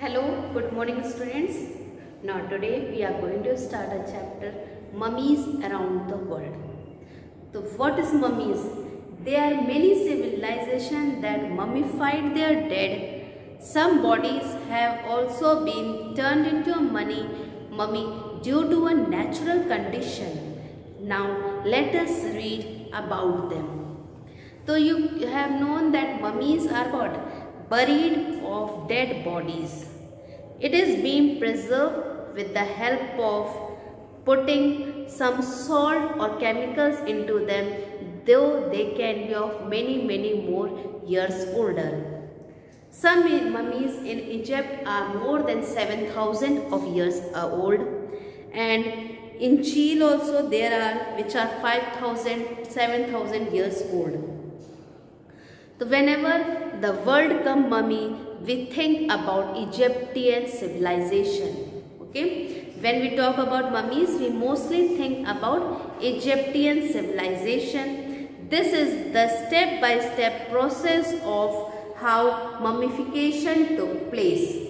Hello, good morning students. Now today we are going to start a chapter Mummies around the world. So what is mummies? There are many civilizations that mummified their dead. Some bodies have also been turned into a mummy due to a natural condition. Now let us read about them. So you have known that mummies are what? Buried of dead bodies. It is being preserved with the help of putting some salt or chemicals into them, though they can be of many more years older. Some mummies in Egypt are more than 7,000 of years old, and in Chile also there are which are 5,000, 7,000 years old. So whenever the word come mummy, we think about Egyptian civilization. Okay, when we talk about mummies, we mostly think about Egyptian civilization. This is the step-by-step process of how mummification took place.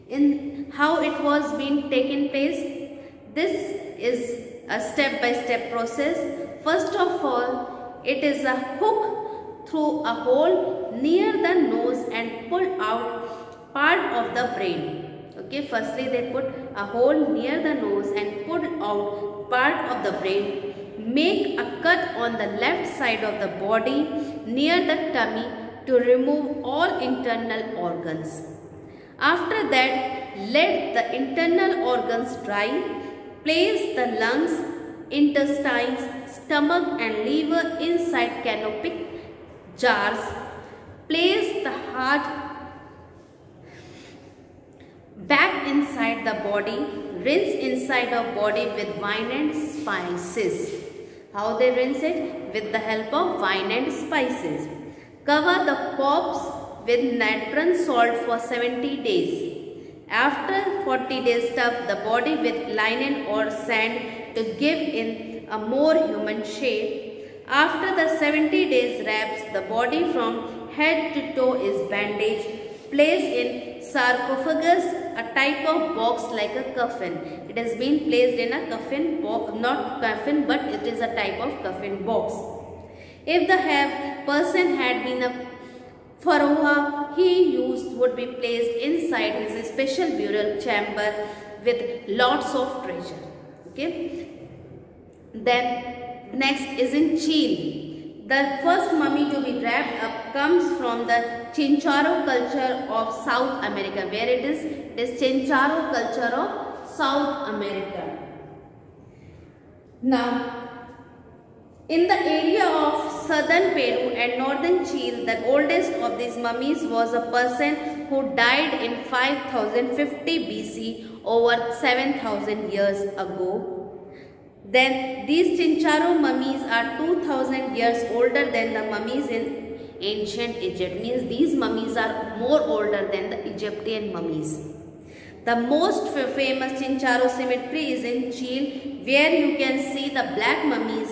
In how it was being taken place, this is a step-by-step process. First of all, it is a hook through a hole near the nose and pull out part of the brain. Okay, firstly they put a hole near the nose and pull out part of the brain. Make a cut on the left side of the body near the tummy to remove all internal organs. After that, let the internal organs dry. Place the lungs, intestines, stomach and liver inside canopic jars. Place the heart back inside the body. Rinse inside of body with wine and spices. How they rinse it? With the help of wine and spices. Cover the corpse with natron salt for 70 days. After 40 days, stuff the body with linen or sand to give it a more human shape. After the 70 days wraps, the body from head to toe is bandaged. Placed in sarcophagus, a type of box like a coffin. It has been placed in a coffin box, not coffin, but it is a type of coffin box. If the person had been a pharaoh he used would be placed inside his special burial chamber with lots of treasure. Okay. Then next is in Chile. The first mummy to be wrapped up comes from the Chinchorro culture of South America. Where it is? It is Chinchorro culture of South America. Now, in the area of southern Peru and northern Chile, the oldest of these mummies was a person who died in 5050 BC, over 7,000 years ago. Then these Chinchorro mummies are 2,000 years older than the mummies in ancient Egypt. Means these mummies are more older than the Egyptian mummies. The most famous Chinchorro cemetery is in Chile, where you can see the black mummies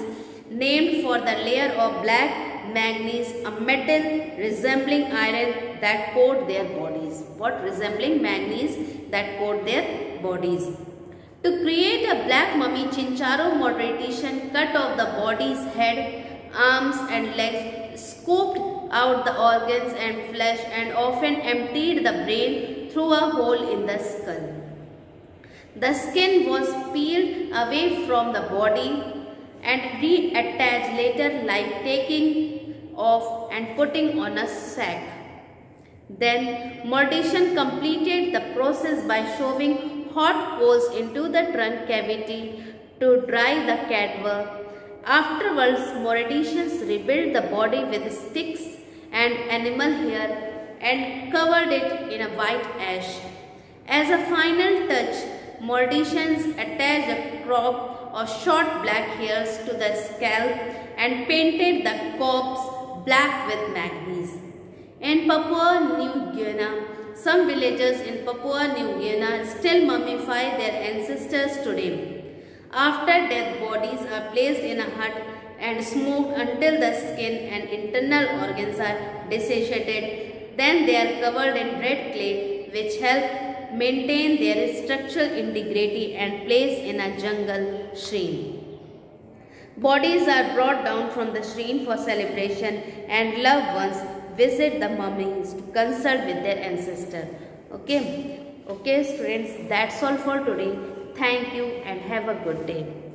named for the layer of black manganese, a metal resembling iron that coat their bodies. What? Resembling manganese that coat their bodies. To create a black mummy, Chinchorro mortician cut off the body's head, arms and legs, scooped out the organs and flesh, and often emptied the brain through a hole in the skull. The skin was peeled away from the body and reattached later, like taking off and putting on a sack. Then mortician completed the process by shoving hot coals into the trunk cavity to dry the cadaver. Afterwards, morticians rebuilt the body with sticks and animal hair and covered it in a white ash. As a final touch, morticians attached a crop of short black hairs to the scalp and painted the corpse black with manganese. In Papua New Guinea, some villagers in Papua New Guinea still mummify their ancestors today. After death, bodies are placed in a hut and smoked until the skin and internal organs are desiccated. Then they are covered in red clay which help maintain their structural integrity and place in a jungle shrine. Bodies are brought down from the shrine for celebration and loved ones visit the mummies to consult with their ancestor. Okay students, that's all for today. Thank you and have a good day.